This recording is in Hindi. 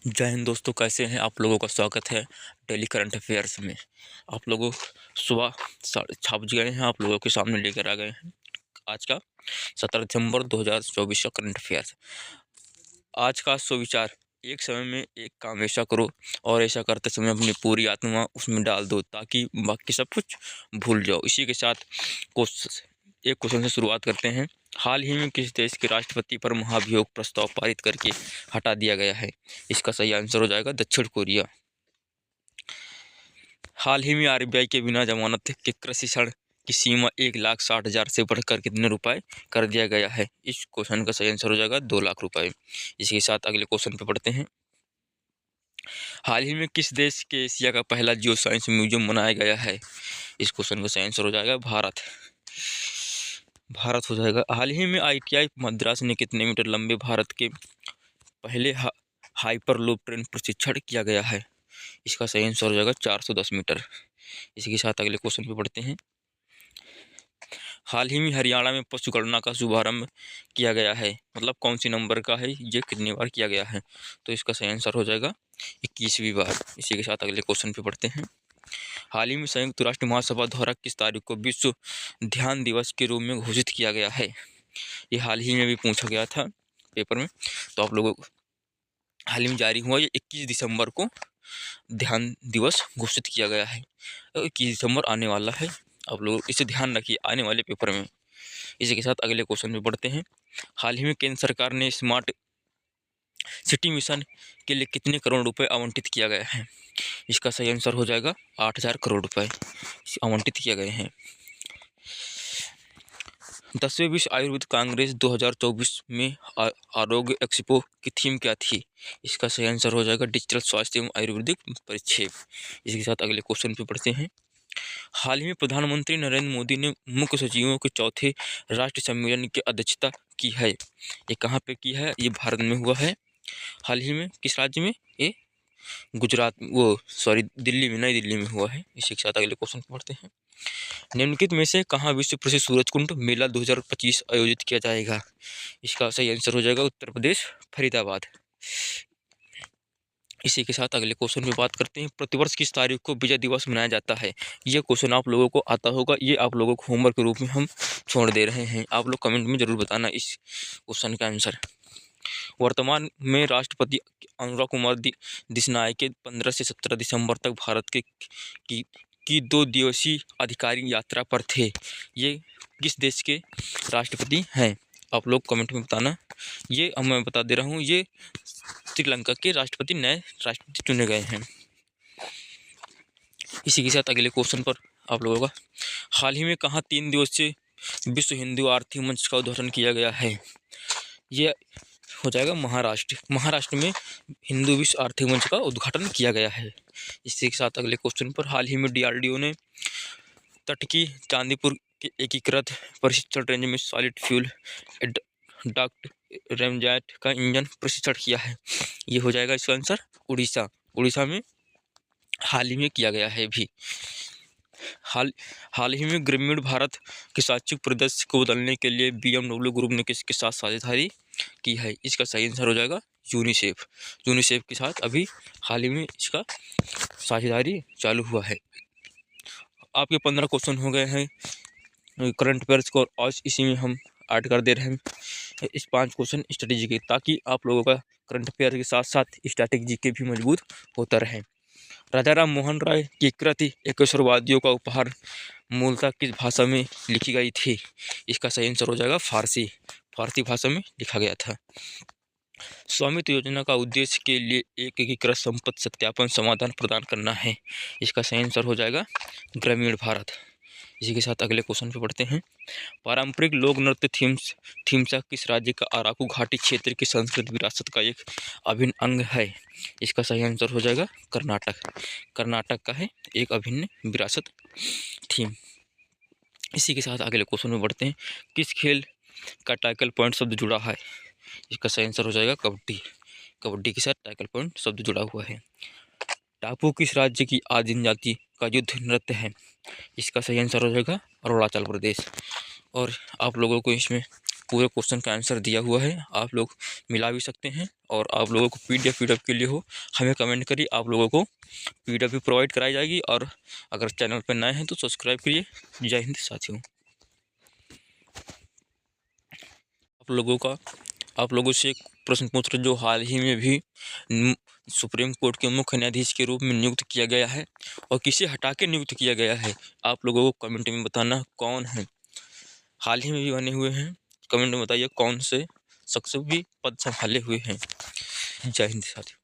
जय हिंद दोस्तों, कैसे हैं आप लोगों का स्वागत है डेली करंट अफेयर्स में। आप लोगों सुबह 6:30 गए हैं, आप लोगों के सामने लेकर आ गए हैं आज का 17 दिसंबर 2024 का करंट अफेयर्स। आज का सुविचार: एक समय में एक काम ऐसा करो और ऐसा करते समय अपनी पूरी आत्मा उसमें डाल दो ताकि बाकी सब कुछ भूल जाओ। इसी के साथ एक क्वेश्चन से शुरुआत करते हैं। हाल ही में किस देश के राष्ट्रपति पर महाभियोग प्रस्ताव पारित करके हटा दिया गया है? इसका सही आंसर हो जाएगा दक्षिण कोरिया। हाल ही में आरबीआई के बिना जमानत के कृषि ऋण की सीमा 1,60,000 से बढ़कर कितने रुपए कर दिया गया है? इस क्वेश्चन का सही आंसर हो जाएगा 2 लाख रुपए। इसी के साथ अगले क्वेश्चन पे पढ़ते हैं। हाल ही में किस देश के एशिया का पहला जियो साइंस म्यूजियम बनाया गया है? इस क्वेश्चन का सही आंसर हो जाएगा भारत। भारत हो जाएगा। हाल ही में आईटीआई मद्रास ने कितने मीटर लंबे भारत के पहले हाइपरलूप ट्रेन प्रशिक्षण किया गया है? इसका सही आंसर हो जाएगा 410 मीटर। इसी के साथ अगले क्वेश्चन पे पढ़ते हैं। हाल ही में हरियाणा में पशु गणना का शुभारंभ किया गया है, मतलब कौन सी नंबर का है, ये कितनी बार किया गया है? तो इसका सही आंसर हो जाएगा 21वीं बार। इसी के साथ अगले क्वेश्चन पे पढ़ते हैं। हाल ही में संयुक्त राष्ट्र महासभा द्वारा किस तारीख को विश्व ध्यान दिवस के रूप में घोषित किया गया है? ये हाल ही में भी पूछा गया था पेपर में, तो आप लोगों को हाल ही में जारी हुआ। ये 21 दिसंबर को ध्यान दिवस घोषित किया गया है। 21 दिसंबर आने वाला है, आप लोग इसे ध्यान रखिए आने वाले पेपर में। इसी के साथ अगले क्वेश्चन में बढ़ते हैं। हाल ही में केंद्र सरकार ने स्मार्ट सिटी मिशन के लिए कितने करोड़ रुपए आवंटित किया गया है? इसका सही आंसर हो जाएगा 8,000 करोड़ रुपए आवंटित किए गए हैं। 10वें विश्व आयुर्वेद कांग्रेस 2024 में आरोग्य एक्सपो की थीम क्या थी? इसका सही आंसर हो जाएगा डिजिटल स्वास्थ्य एवं आयुर्वेदिक परिक्षेप। इसके साथ अगले क्वेश्चन पे पढ़ते हैं। हाल ही में प्रधानमंत्री नरेंद्र मोदी ने मुख्य सचिवों के चौथे राष्ट्रीय सम्मेलन की अध्यक्षता की है। ये कहाँ पे की है? ये भारत में हुआ है। हाल ही में किस राज्य में? ये दिल्ली में, नई दिल्ली में हुआ है। इसी के साथ अगले क्वेश्चन पढ़ते हैं। निम्नलिखित में से कहाँ विश्व प्रसिद्ध सूरजकुंड मेला 2025 आयोजित किया जाएगा? इसका सही आंसर हो जाएगा उत्तर प्रदेश, फरीदाबाद। इसी के साथ अगले क्वेश्चन में बात करते हैं। प्रतिवर्ष किस तारीख को विजय दिवस मनाया जाता है? ये क्वेश्चन आप लोगों को आता होगा, ये आप लोगों को होमवर्क के रूप में हम छोड़ दे रहे हैं। आप लोग कमेंट में जरूर बताना इस क्वेश्चन का आंसर। वर्तमान में राष्ट्रपति अनुराग कुमार दिसनायके के 15 से 17 दिसंबर तक भारत की 2 दिवसीय आधिकारिक यात्रा पर थे। ये किस देश के राष्ट्रपति हैं? आप लोग कमेंट में बताना। ये मैं बता दे रहा हूँ, ये श्रीलंका के राष्ट्रपति नए राष्ट्रपति चुने गए हैं। इसी के साथ अगले क्वेश्चन पर आप लोगों का, हाल ही में कहाँ 3 दिवसीय विश्व हिंदू आर्थिक मंच का उद्घाटन किया गया है? ये हो जाएगा महाराष्ट्र में हिंदू विश्व आर्थिक मंच का उद्घाटन किया गया है। इसी के साथ अगले क्वेश्चन पर, हाल ही में डीआरडीओ ने तट की चांदीपुर के एकीकृत प्रशिक्षण रेंज में सॉलिड फ्यूल डक्ट रेमजेट का इंजन प्रशिक्षण किया है। ये हो जाएगा इसका आंसर उड़ीसा में हाल ही में किया गया है भी। हाल ही में ग्रामीण भारत के शैक्षिक परिदृश्य को बदलने के लिए BMW ग्रुप ने किसके साथ साझेदारी की है? इसका सही आंसर हो जाएगा यूनिसेफ के साथ अभी हाल ही में इसका साझेदारी चालू हुआ है। आपके 15 क्वेश्चन हो गए हैं करंट अफेयर्स को, और इसी में हम ऐड कर दे रहे हैं इस 5 क्वेश्चन स्ट्रेटेजी के, ताकि आप लोगों का करंट अफेयर के साथ साथ स्ट्रैटेजी के भी मजबूत होता रहे। राजा राम मोहन राय की कृति एकेश्वरवादियों का उपहार मूलतः किस भाषा में लिखी गई थी? इसका सही आंसर हो जाएगा फारसी भाषा में लिखा गया था। स्वामित्व योजना का उद्देश्य के लिए एक एकीकृत संपत्ति सत्यापन समाधान प्रदान करना है। इसका सही आंसर हो जाएगा ग्रामीण भारत। इसी के साथ अगले क्वेश्चन पे पढ़ते हैं। पारंपरिक लोक नृत्य थीमसा किस राज्य का अराकू घाटी क्षेत्र की संस्कृत विरासत का एक अभिन्न अंग है? इसका सही आंसर हो जाएगा कर्नाटक का है एक अभिन्न विरासत थीम। इसी के साथ अगले क्वेश्चन में बढ़ते हैं। किस खेल का टैकल पॉइंट शब्द जुड़ा है? इसका सही आंसर हो जाएगा कबड्डी के साथ टैकल पॉइंट शब्द जुड़ा हुआ है। टापू किस राज्य की आदि जनजाति का युद्ध नृत्य है? इसका सही आंसर हो जाएगा अरुणाचल प्रदेश। और आप लोगों को इसमें पूरे क्वेश्चन का आंसर दिया हुआ है, आप लोग मिला भी सकते हैं। और आप लोगों को पीडीएफ के लिए हो हमें कमेंट करिए, आप लोगों को पीडीएफ भी प्रोवाइड कराई जाएगी। और अगर चैनल पर नए हैं तो सब्सक्राइब करिए। जय हिंद साथियों। आप लोगों से एक प्रश्न पूछ रहे जो हाल ही में भी सुप्रीम कोर्ट के मुख्य न्यायाधीश के रूप में नियुक्त किया गया है और किसे हटा के नियुक्त किया गया है, आप लोगों को कमेंट में बताना कौन है। हाल ही में भी बने हुए हैं, कमेंट में बताइए कौन से शख्स भी पद संभाले हुए हैं। जय हिंद साथियों।